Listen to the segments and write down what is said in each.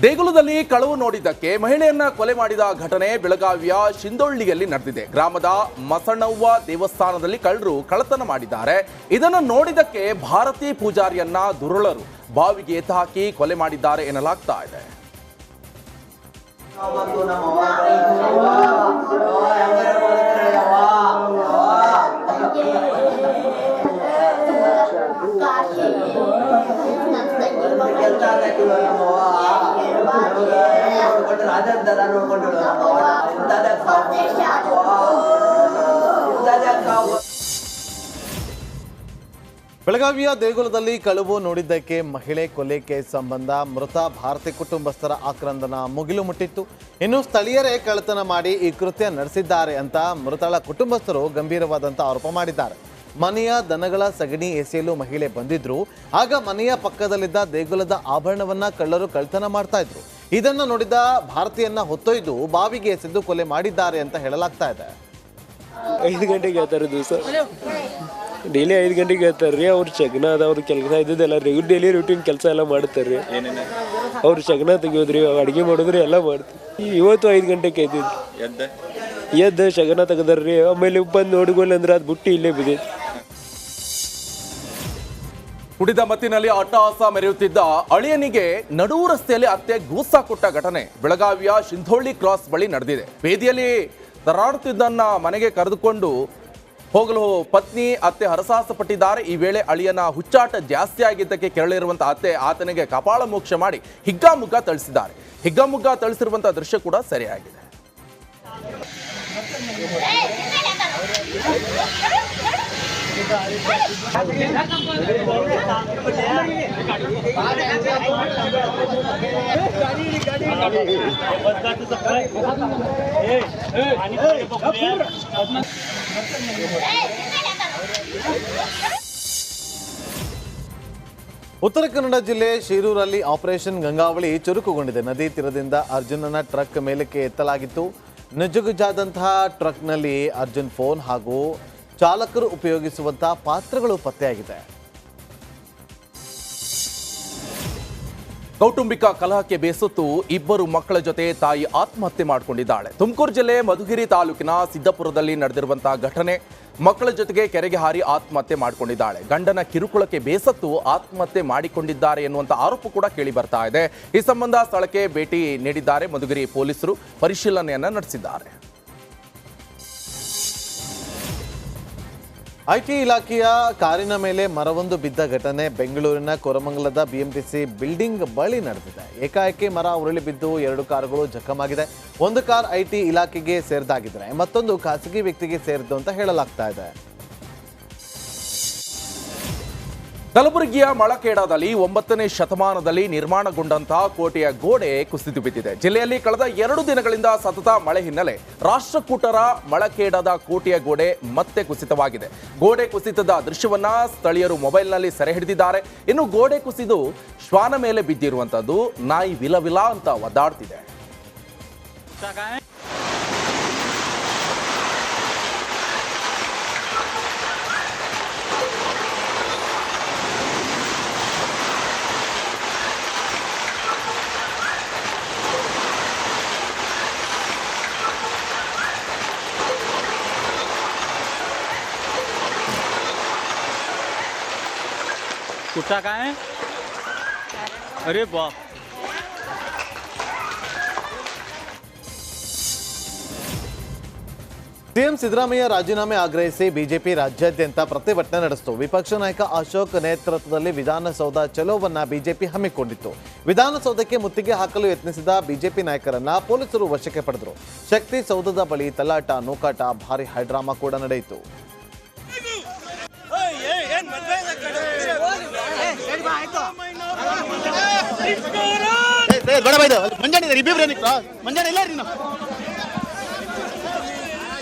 ದೇಗುಲದಲ್ಲಿ ಕಳವು ನೋಡಿದ್ದಕ್ಕೆ ಮಹಿಳೆಯನ್ನ ಕೊಲೆ ಮಾಡಿದ ಘಟನೆ ಬೆಳಗಾವಿಯ ಶಿಂದೊಳ್ಳಿಯಲ್ಲಿ ನಡೆದಿದೆ. ಗ್ರಾಮದ ಮಸಣವ್ವ ದೇವಸ್ಥಾನದಲ್ಲಿ ಕಳ್ಳರು ಕಳ್ಳತನ ಮಾಡಿದ್ದಾರೆ. ಇದನ್ನು ನೋಡಿದ್ದಕ್ಕೆ ಭಾರತಿ ಪೂಜಾರಿಯನ್ನ ದುರುಳರು ಬಾವಿಗೆ ಎತ್ತು ಹಾಕಿ ಕೊಲೆ ಮಾಡಿದ್ದಾರೆ ಎನ್ನಲಾಗ್ತಾ ಇದೆ. ಬೆಳಗಾವಿಯ ದೇಗುಲದಲ್ಲಿ ಕಳವು ನೋಡಿದ್ದಕ್ಕೆ ಮಹಿಳೆ ಕೊಲೆ ಕೇಸ್ ಸಂಬಂಧ ಮೃತ ಭಾರತಿ ಕುಟುಂಬಸ್ಥರ ಆಕ್ರಂದನ ಮುಗಿಲು ಮುಟ್ಟಿತ್ತು. ಇನ್ನು ಸ್ಥಳೀಯರೇ ಕಳ್ಳತನ ಮಾಡಿ ಈ ಕೃತ್ಯ ನಡೆಸಿದ್ದಾರೆ ಅಂತ ಮೃತಳ ಕುಟುಂಬಸ್ಥರು ಗಂಭೀರವಾದಂಥ ಆರೋಪ ಮಾಡಿದ್ದಾರೆ. ಮನೆಯ ದನಗಳ ಸಗಣಿ ಎಸೆಯಲು ಮಹಿಳೆ ಬಂದಿದ್ರು. ಆಗ ಮನೆಯ ಪಕ್ಕದಲ್ಲಿದ್ದ ದೇಗುಲದ ಆಭರಣವನ್ನ ಕಳ್ಳರು ಕಳ್ಳತನ ಮಾಡ್ತಾ ಇದ್ರು. ಇದನ್ನು ನೋಡಿದ ಭಾರತಿಯನ್ನ ಹೊತ್ತೊಯ್ದು ಬಾವಿಗೆ ಎಸೆದು ಕೊಲೆ ಮಾಡಿದ್ದಾರೆ ಅಂತ ಹೇಳಲಾಗ್ತಾ ಇದೆ. 5 ಗಂಟೆಗೆ ಹೇಳ್ತಾರೆ ದಿವಸ, ಡೈಲಿ 5 ಗಂಟೆಗೆ ಹೇಳ್ತಾರೆ ರೀ. ಅವ್ರು ಶಗ್ನ ಅದ, ಅವ್ರ ಕೆಲಸ ಇದ್ದಿದ್ದೆಲ್ಲ ರೀ, ಡೈಲಿ ರೂಟೀನ್ ಕೆಲಸ ಎಲ್ಲ ಮಾಡ್ತಾರೆ ರೀ. ಅವ್ರು ಶಗ್ನ ತೆಗಿಯೋದ್ರಿ, ಅಡುಗೆ ಮಾಡೋದ್ರಿ, ಎಲ್ಲ ಮಾಡ್ತೀವಿ. ಇವತ್ತು 5 ಗಂಟೆಗೆ ಎದ್ದು ಶಗನ ತೆಗದಾರ್ರಿ. ಆಮೇಲೆ ಬಂದು ನೋಡ್ಕೊಳ್ಳಿ ಅಂದ್ರೆ ಅದು ಬುಟ್ಟಿ ಇಲ್ಲೇ ಬಿದ್ದೈತಿ. ಕುಡಿದ ಮತ್ತಿನಲ್ಲಿ ಅಟ್ಟಹಾಸ ಮೆರೆಯುತ್ತಿದ್ದ ಅಳಿಯನಿಗೆ ನಡು ರಸ್ತೆಯಲ್ಲಿ ಅತ್ತೆ ಗೂಸಾ ಕೊಟ್ಟ ಘಟನೆ ಬೆಳಗಾವಿಯ ಶಿಂದೊಳ್ಳಿ ಕ್ರಾಸ್ ಬಳಿ ನಡೆದಿದೆ. ಬೇದಿಯಲ್ಲಿ ತರಾಡುತ್ತಿದ್ದನ್ನ ಮನೆಗೆ ಕರೆದುಕೊಂಡು ಹೋಗಲು ಪತ್ನಿ ಅತ್ತೆ ಹರಸಾಹಸ ಪಟ್ಟಿದ್ದಾರೆ. ಈ ವೇಳೆ ಅಳಿಯನ ಹುಚ್ಚಾಟ ಜಾಸ್ತಿ ಆಗಿದ್ದಕ್ಕೆ ಕೆರಳಿರುವಂತಹ ಅತ್ತೆ ಆತನಿಗೆ ಕಪಾಳ ಮೋಕ್ಷ ಮಾಡಿ ಹಿಗ್ಗಾಮುಗ್ಗಾ ಥಳಿಸಿದ್ದಾರೆ. ಹಿಗ್ಗಾಮುಗ್ಗಾ ಥಳಿಸಿರುವಂತಹ ದೃಶ್ಯ ಕೂಡ ಸರಿಯಾಗಿದೆ. ಉತ್ತರ ಕನ್ನಡ ಜಿಲ್ಲೆ ಶಿರೂರಲ್ಲಿ ಆಪರೇಷನ್ ಗಂಗಾವಳಿ ಚುರುಕುಗೊಂಡಿದೆ. ನದಿ ತೀರದಿಂದ ಅರ್ಜುನನ ಟ್ರಕ್ ಮೇಲಕ್ಕೆ ಎತ್ತಲಾಗಿತ್ತು. ನಜುಗುಜಾದಂತಹ ಟ್ರಕ್ನಲ್ಲಿ ಅರ್ಜುನ್ ಫೋನ್ ಹಾಗೂ ಚಾಲಕರು ಉಪಯೋಗಿಸುವಂತಹ ಪಾತ್ರಗಳು ಪತ್ತೆಯಾಗಿದೆ. ಕೌಟುಂಬಿಕ ಕಲಹಕ್ಕೆ ಬೇಸತ್ತು ಇಬ್ಬರು ಮಕ್ಕಳ ಜೊತೆ ತಾಯಿ ಆತ್ಮಹತ್ಯೆ ಮಾಡಿಕೊಂಡಿದ್ದಾಳೆ. ತುಮಕೂರು ಜಿಲ್ಲೆ ಮಧುಗಿರಿ ತಾಲೂಕಿನ ಸಿದ್ದಾಪುರದಲ್ಲಿ ನಡೆದಿರುವಂತಹ ಘಟನೆ. ಮಕ್ಕಳ ಜೊತೆಗೆ ಕೆರೆಗೆ ಹಾರಿ ಆತ್ಮಹತ್ಯೆ ಮಾಡಿಕೊಂಡಿದ್ದಾಳೆ. ಗಂಡನ ಕಿರುಕುಳಕ್ಕೆ ಬೇಸತ್ತು ಆತ್ಮಹತ್ಯೆ ಮಾಡಿಕೊಂಡಿದ್ದಾರೆ ಎನ್ನುವಂಥ ಆರೋಪ ಕೂಡ ಕೇಳಿ ಬರ್ತಾ ಇದೆ. ಈ ಸಂಬಂಧ ಸ್ಥಳಕ್ಕೆ ಭೇಟಿ ನೀಡಿದ್ದಾರೆ ಮಧುಗಿರಿ ಪೊಲೀಸರು, ಪರಿಶೀಲನೆಯನ್ನ ನಡೆಸಿದ್ದಾರೆ. ಐಟಿ ಇಲಾಖೆಯ ಕಾರಿನ ಮೇಲೆ ಮರವೊಂದು ಬಿದ್ದ ಘಟನೆ ಬೆಂಗಳೂರಿನ ಕೋರಮಂಗಲದ ಬಿಎಂಟಿಸಿ ಬಿಲ್ಡಿಂಗ್ ಬಳಿ ನಡೆದಿದೆ. ಏಕಾಏಕಿ ಮರ ಉರುಳಿ ಬಿದ್ದು 2 ಕಾರುಗಳು ಜಖಮಾಗಿದೆ. ಒಂದು ಕಾರ್ ಐಟಿ ಇಲಾಖೆಗೆ ಸೇರಿದಾಗಿದ್ರೆ ಮತ್ತೊಂದು ಖಾಸಗಿ ವ್ಯಕ್ತಿಗೆ ಸೇರಿದ್ದು ಅಂತ ಹೇಳಲಾಗ್ತಾ ಇದೆ. ಕಲಬುರಗಿಯ ಮಳಖೇಡದಲ್ಲಿ 9ನೇ ಶತಮಾನದಲ್ಲಿ ನಿರ್ಮಾಣಗೊಂಡಂತಹ ಕೋಟೆಯ ಗೋಡೆ ಕುಸಿದು ಬಿದ್ದಿದೆ. ಜಿಲ್ಲೆಯಲ್ಲಿ ಕಳೆದ 2 ದಿನಗಳಿಂದ ಸತತ ಮಳೆ ಹಿನ್ನೆಲೆ ರಾಷ್ಟ್ರಕೂಟರ ಮಳಖೇಡದ ಕೋಟೆಯ ಗೋಡೆ ಮತ್ತೆ ಕುಸಿತವಾಗಿದೆ. ಗೋಡೆ ಕುಸಿತದ ದೃಶ್ಯವನ್ನ ಸ್ಥಳೀಯರು ಮೊಬೈಲ್ನಲ್ಲಿ ಸೆರೆ ಹಿಡಿದಿದ್ದಾರೆ. ಇನ್ನು ಗೋಡೆ ಕುಸಿದು ಶ್ವಾನ ಮೇಲೆ ಬಿದ್ದಿರುವಂತದ್ದು ನಾಯಿ ವಿಲವಿಲ ಅಂತ ಒದ್ದಾಡ್ತಿದೆ. कुत्ता कहाँ है? अरे बाप. ಸಿಎಂ ಸಿದ್ದರಾಮಯ್ಯ ರಾಜೀನಾಮೆ ಆಗ್ರಹಿಸಿ ಬಿಜೆಪಿ ರಾಜ್ಯಾದ್ಯಂತ ಪ್ರತಿಭಟನೆ ನಡೆಸಿತು. ವಿಪಕ್ಷ ನಾಯಕ ಅಶೋಕ್ ನೇತೃತ್ವದಲ್ಲಿ ವಿಧಾನಸೌಧ ಚಲೋವನ್ನ ಬಿಜೆಪಿ ಹಮ್ಮಿಕೊಂಡಿತ್ತು. ವಿಧಾನಸೌಧಕ್ಕೆ ಮುತ್ತಿಗೆ ಹಾಕಲು ಯತ್ನಿಸಿದ ಬಿಜೆಪಿ ನಾಯಕರನ್ನ ಪೊಲೀಸರು ವಶಕ್ಕೆ ಪಡೆದರು. ಶಕ್ತಿ ಸೌಧದ ಬಳಿ ತಲಾಟ, ನೂಕಾಟ, ಭಾರಿ ಹೈಡ್ರಾಮಾ ಕೂಡ ನಡೆಯಿತು.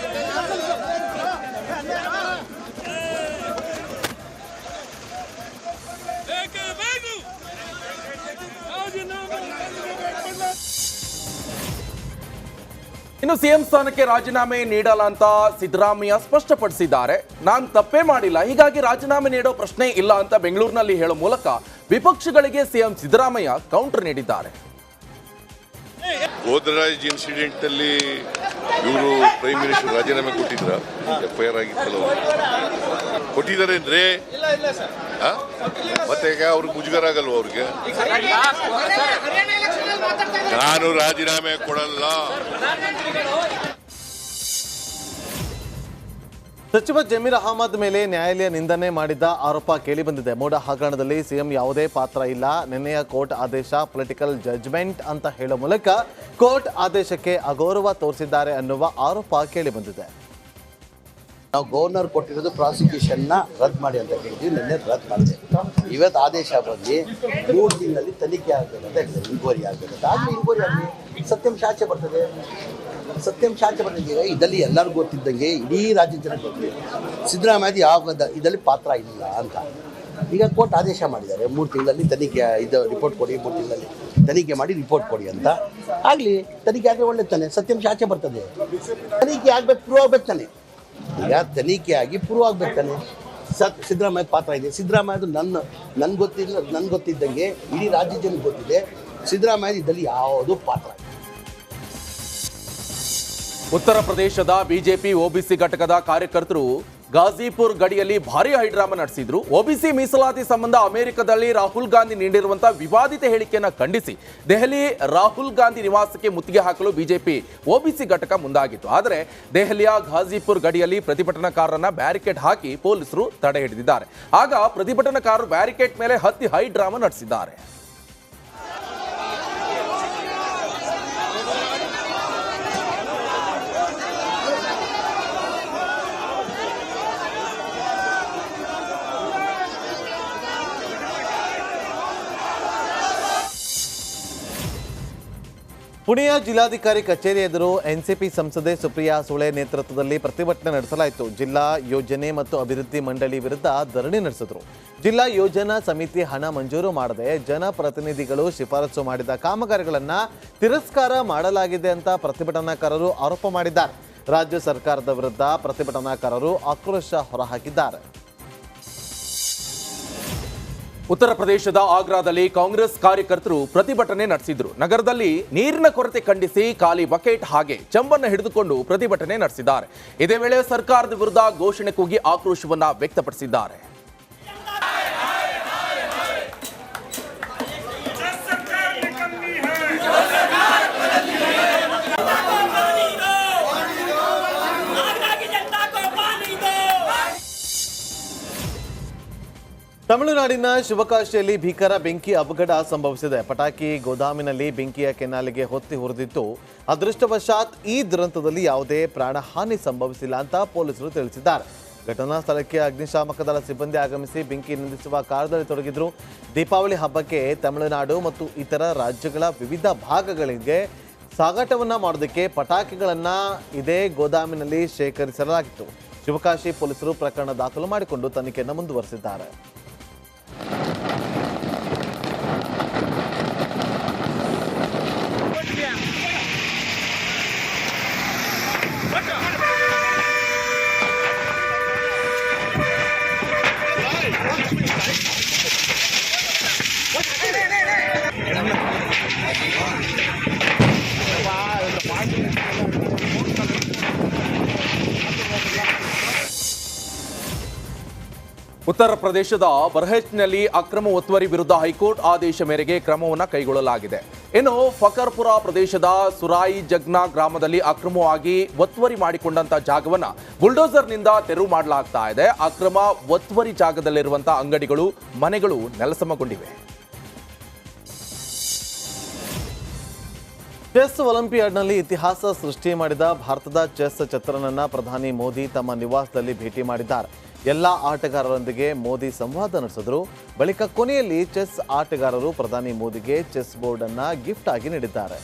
ಇನ್ನು ಸಿಎಂ ಸ್ಥಾನಕ್ಕೆ ರಾಜೀನಾಮೆ ನೀಡಲ್ಲ ಅಂತ ಸಿದ್ದರಾಮಯ್ಯ ಸ್ಪಷ್ಟಪಡಿಸಿದ್ದಾರೆ. ನಾನು ತಪ್ಪೇ ಮಾಡಿಲ್ಲ, ಹೀಗಾಗಿ ರಾಜೀನಾಮೆ ನೀಡೋ ಪ್ರಶ್ನೆ ಇಲ್ಲ ಅಂತ ಬೆಂಗಳೂರಿನಲ್ಲಿ ಹೇಳೋ ಮೂಲಕ ವಿಪಕ್ಷಗಳಿಗೆ ಸಿಎಂ ಸಿದ್ದರಾಮಯ್ಯ ಕೌಂಟರ್ ನೀಡಿದ್ದಾರೆ. ಗೋದ್ರಾಜ್ ಇನ್ಸಿಡೆಂಟ್ ಅಲ್ಲಿ ಇವರು ಪ್ರೈಮ್ ಮಿನಿಸ್ಟರ್ ರಾಜೀನಾಮೆ ಕೊಟ್ಟಿದ್ರ FIR ಆಗಿತ್ತಲ್ಲ ಕೊಟ್ಟಿದ್ದಾರೆ ಅಂದ್ರೆ ಮತ್ತೆ ಈಗ ಅವ್ರಿಗೆ ಮುಜುಗರ ಆಗಲ್ವ ಅವ್ರಿಗೆ ನಾನು ರಾಜೀನಾಮೆ ಕೊಡಲ್ಲ. ಸಚಿವ ಜಮೀರ್ ಅಹಮದ್ ಮೇಲೆ ನ್ಯಾಯಾಲಯ ನಿಂದನೆ ಮಾಡಿದ್ದ ಆರೋಪ ಕೇಳಿಬಂದಿದೆ. ಮೂಡ ಹಗರಣದಲ್ಲಿ ಸಿಎಂ ಯಾವುದೇ ಪಾತ್ರ ಇಲ್ಲ, ನಿನ್ನೆಯ ಕೋರ್ಟ್ ಆದೇಶ ಪೊಲಿಟಿಕಲ್ ಜಡ್ಜ್ಮೆಂಟ್ ಅಂತ ಹೇಳೋ ಮೂಲಕ ಕೋರ್ಟ್ ಆದೇಶಕ್ಕೆ ಅಗೌರವ ತೋರಿಸಿದ್ದಾರೆ ಅನ್ನುವ ಆರೋಪ ಕೇಳಿಬಂದಿದೆ. ನಾವು ಗವರ್ನರ್ ಕೊಟ್ಟಿರೋದು ಪ್ರಾಸಿಕ್ಯೂಷನ್ನ ರದ್ದು ಮಾಡಿ ಅಂತ ಹೇಳಿದ್ವಿ, ನಿನ್ನೆ ರದ್ದು ಮಾಡಿದೆ. ಇವತ್ತು ಆದೇಶ ಬಂದು 3 ತಿಂಗಳಲ್ಲಿ ತನಿಖೆ ಆಗಬೇಕಂತ ಹೇಳಿದ್ದಾರೆ, ಇನ್ಕ್ವೈರಿ ಆಗಬೇಕಂತ. ಆಗಲಿ ಇನ್ಕ್ವೈರಿ ಆಗಲಿ, ಸತ್ಯಾಂಶ ಆಚೆ ಬರ್ತದೆ. ಸತ್ಯಾಂಶ ಆಚೆ ಬರ್ತದೆ. ಇದರಲ್ಲಿ ಎಲ್ಲರಿಗೂ ಗೊತ್ತಿದ್ದಂಗೆ ಇಡೀ ರಾಜ್ಯದ ಜನಕ್ಕೆ ಗೊತ್ತಿದೆ ಸಿದ್ದರಾಮಯ್ಯ ಯಾವ ಇದರಲ್ಲಿ ಪಾತ್ರ ಇಲ್ಲ ಅಂತ. ಈಗ ಕೋರ್ಟ್ ಆದೇಶ ಮಾಡಿದ್ದಾರೆ 3 ತಿಂಗಳಲ್ಲಿ ತನಿಖೆ ಇದು ರಿಪೋರ್ಟ್ ಕೊಡಿ, 3 ತಿಂಗಳಲ್ಲಿ ತನಿಖೆ ಮಾಡಿ ರಿಪೋರ್ಟ್ ಕೊಡಿ ಅಂತ. ಆಗಲಿ, ತನಿಖೆ ಆದರೆ ಒಳ್ಳೆ ತಾನೆ, ಸತ್ಯಾಂಶ ಆಚೆ ಬರ್ತದೆ. ತನಿಖೆ ಆಗಬೇಕು, ಪ್ರೂವ್ ಆಗ್ಬೇಕು ತಾನೆ. ಈಗ ತನಿಖೆ ಆಗಿ ಪ್ರೂವ್ ಆಗ್ಬೇಕು ತಾನೆ. ಸಿದ್ದರಾಮಯ್ಯ ಪಾತ್ರ ಇದೆ. ಸಿದ್ದರಾಮಯ್ಯದು ನನ್ಗೆ ಗೊತ್ತಿದ್ದಂಗೆ ಇಡೀ ರಾಜ್ಯ ಜನಕ್ಕೆ ಗೊತ್ತಿದೆ ಸಿದ್ದರಾಮಯ್ಯ ಇದರಲ್ಲಿ ಯಾವುದೂ ಪಾತ್ರ ಇಲ್ಲ. ಉತ್ತರ ಪ್ರದೇಶದ ಬಿಜೆಪಿ ಒಬಿಸಿ ಘಟಕದ ಕಾರ್ಯಕರ್ತರು ಗಾಜಿಪುರ್ ಗಡಿಯಲ್ಲಿ ಭಾರೀ ಹೈಡ್ರಾಮಾ ನಡೆಸಿದ್ರು. ಒಬಿಸಿ ಮೀಸಲಾತಿ ಸಂಬಂಧ ಅಮೆರಿಕದಲ್ಲಿ ರಾಹುಲ್ ಗಾಂಧಿ ನೀಡಿರುವಂತಹ ವಿವಾದಿತ ಹೇಳಿಕೆಯನ್ನು ಖಂಡಿಸಿ ದೆಹಲಿ ರಾಹುಲ್ ಗಾಂಧಿ ನಿವಾಸಕ್ಕೆ ಮುತ್ತಿಗೆ ಹಾಕಲು ಬಿಜೆಪಿ ಒಬಿಸಿ ಘಟಕ ಮುಂದಾಗಿತ್ತು. ಆದರೆ ದೆಹಲಿಯ ಗಾಜಿಪುರ್ ಗಡಿಯಲ್ಲಿ ಪ್ರತಿಭಟನಾಕಾರರನ್ನ ಬ್ಯಾರಿಕೇಡ್ ಹಾಕಿ ಪೊಲೀಸರು ತಡೆ ಹಿಡಿದಿದ್ದಾರೆ. ಆಗ ಪ್ರತಿಭಟನಾಕಾರರು ಬ್ಯಾರಿಕೇಡ್ ಮೇಲೆ ಹತ್ತಿ ಹೈಡ್ರಾಮಾ ನಡೆಸಿದ್ದಾರೆ. ಪುಣೆಯ ಜಿಲ್ಲಾಧಿಕಾರಿ ಕಚೇರಿ ಎದುರು ಎನ್ಸಿಪಿ ಸಂಸದೆ ಸುಪ್ರಿಯಾ ಸುಳೆ ನೇತೃತ್ವದಲ್ಲಿ ಪ್ರತಿಭಟನೆ ನಡೆಸಲಾಯಿತು. ಜಿಲ್ಲಾ ಯೋಜನೆ ಮತ್ತು ಅಭಿವೃದ್ಧಿ ಮಂಡಳಿ ವಿರುದ್ಧ ಧರಣಿ ನಡೆಸಿದ್ರು. ಜಿಲ್ಲಾ ಯೋಜನಾ ಸಮಿತಿ ಹಣ ಮಂಜೂರು ಮಾಡದೆ ಜನಪ್ರತಿನಿಧಿಗಳು ಶಿಫಾರಸು ಮಾಡಿದ ಕಾಮಗಾರಿಗಳನ್ನು ತಿರಸ್ಕಾರ ಮಾಡಲಾಗಿದೆ ಅಂತ ಪ್ರತಿಭಟನಾಕಾರರು ಆರೋಪ ಮಾಡಿದ್ದಾರೆ. ರಾಜ್ಯ ಸರ್ಕಾರದ ವಿರುದ್ಧ ಪ್ರತಿಭಟನಾಕಾರರು ಆಕ್ರೋಶ ಹೊರಹಾಕಿದ್ದಾರೆ. ಉತ್ತರ ಪ್ರದೇಶದ ಆಗ್ರಾದಲ್ಲಿ ಕಾಂಗ್ರೆಸ್ ಕಾರ್ಯಕರ್ತರು ಪ್ರತಿಭಟನೆ ನಡೆಸಿದ್ರು. ನಗರದಲ್ಲಿ ನೀರಿನ ಕೊರತೆ ಖಂಡಿಸಿ ಖಾಲಿ ಬಕೆಟ್ ಹಾಗೆ ಚಂಬನ್ನು ಹಿಡಿದುಕೊಂಡು ಪ್ರತಿಭಟನೆ ನಡೆಸಿದ್ದಾರೆ. ಇದೇ ವೇಳೆ ಸರ್ಕಾರದ ವಿರುದ್ಧ ಘೋಷಣೆ ಕೂಗಿ ಆಕ್ರೋಶವನ್ನ ವ್ಯಕ್ತಪಡಿಸಿದ್ದಾರೆ. ತಮಿಳುನಾಡಿನ ಶಿವಕಾಶಿಯಲ್ಲಿ ಭೀಕರ ಬೆಂಕಿ ಅವಘಡ ಸಂಭವಿಸಿದೆ. ಪಟಾಕಿ ಗೋದಾಮಿನಲ್ಲಿ ಬೆಂಕಿಯ ಕೆನಾಲಿಗೆ ಹೊತ್ತಿ ಹುರಿದಿತ್ತು. ಅದೃಷ್ಟವಶಾತ್ ಈ ದುರಂತದಲ್ಲಿ ಯಾವುದೇ ಪ್ರಾಣಹಾನಿ ಸಂಭವಿಸಿಲ್ಲ ಅಂತ ಪೊಲೀಸರು ತಿಳಿಸಿದ್ದಾರೆ. ಘಟನಾ ಸ್ಥಳಕ್ಕೆ ಅಗ್ನಿಶಾಮಕ ದಳ ಸಿಬ್ಬಂದಿ ಆಗಮಿಸಿ ಬೆಂಕಿ ನಂದಿಸುವ ಕಾರ್ಯದಲ್ಲಿ ತೊಡಗಿದ್ರು. ದೀಪಾವಳಿ ಹಬ್ಬಕ್ಕೆ ತಮಿಳುನಾಡು ಮತ್ತು ಇತರ ರಾಜ್ಯಗಳ ವಿವಿಧ ಭಾಗಗಳಿಗೆ ಸಾಗಾಟವನ್ನ ಮಾಡೋದಕ್ಕೆ ಪಟಾಕಿಗಳನ್ನು ಇದೇ ಗೋದಾಮಿನಲ್ಲಿ ಶೇಖರಿಸಲಾಗಿತ್ತು. ಶಿವಕಾಶಿ ಪೊಲೀಸರು ಪ್ರಕರಣ ದಾಖಲು ಮಾಡಿಕೊಂಡು ತನಿಖೆಯನ್ನು ಮುಂದುವರೆಸಿದ್ದಾರೆ. ಉತ್ತರ ಪ್ರದೇಶದ ಬರಹೆಚ್ನಲ್ಲಿ ಅಕ್ರಮ ಒತ್ತುವರಿ ವಿರುದ್ಧ ಹೈಕೋರ್ಟ್ ಆದೇಶ ಮೇರೆಗೆ ಕ್ರಮವನ್ನು ಕೈಗೊಳ್ಳಲಾಗಿದೆ. ಇನ್ನು ಫಕರ್ಪುರ ಪ್ರದೇಶದ ಸುರಾಯಿ ಜಗ್ನಾ ಗ್ರಾಮದಲ್ಲಿ ಅಕ್ರಮವಾಗಿ ಒತ್ತುವರಿ ಮಾಡಿಕೊಂಡಂತ ಜಾಗವನ್ನು ಬುಲ್ಡೋಸರ್ನಿಂದ ತೆರವು ಮಾಡಲಾಗ್ತಾ ಇದೆ. ಅಕ್ರಮ ಒತ್ತುವರಿ ಜಾಗದಲ್ಲಿರುವಂತಹ ಅಂಗಡಿಗಳು, ಮನೆಗಳು ನೆಲಸಮಗೊಂಡಿವೆ. ಚೆಸ್ ಒಲಿಂಪಿಯಾಡ್ನಲ್ಲಿ ಇತಿಹಾಸ ಸೃಷ್ಟಿ ಮಾಡಿದ ಭಾರತದ ಚೆಸ್ ಚತುರನನ್ನ ಪ್ರಧಾನಿ ಮೋದಿ ತಮ್ಮ ನಿವಾಸದಲ್ಲಿ ಭೇಟಿ ಮಾಡಿದ್ದಾರೆ. ಎಲ್ಲ ಆಟಗಾರರೊಂದಿಗೆ ಮೋದಿ ಸಂವಾದ ನಡೆಸಿದ್ರು. ಬಳಿಕ ಕೊನೆಯಲ್ಲಿ ಚೆಸ್ ಆಟಗಾರರು ಪ್ರಧಾನಿ ಮೋದಿಗೆ ಚೆಸ್ ಬೋರ್ಡ್ ಅನ್ನ ಗಿಫ್ಟ್ ಆಗಿ ನೀಡಿದ್ದಾರೆ.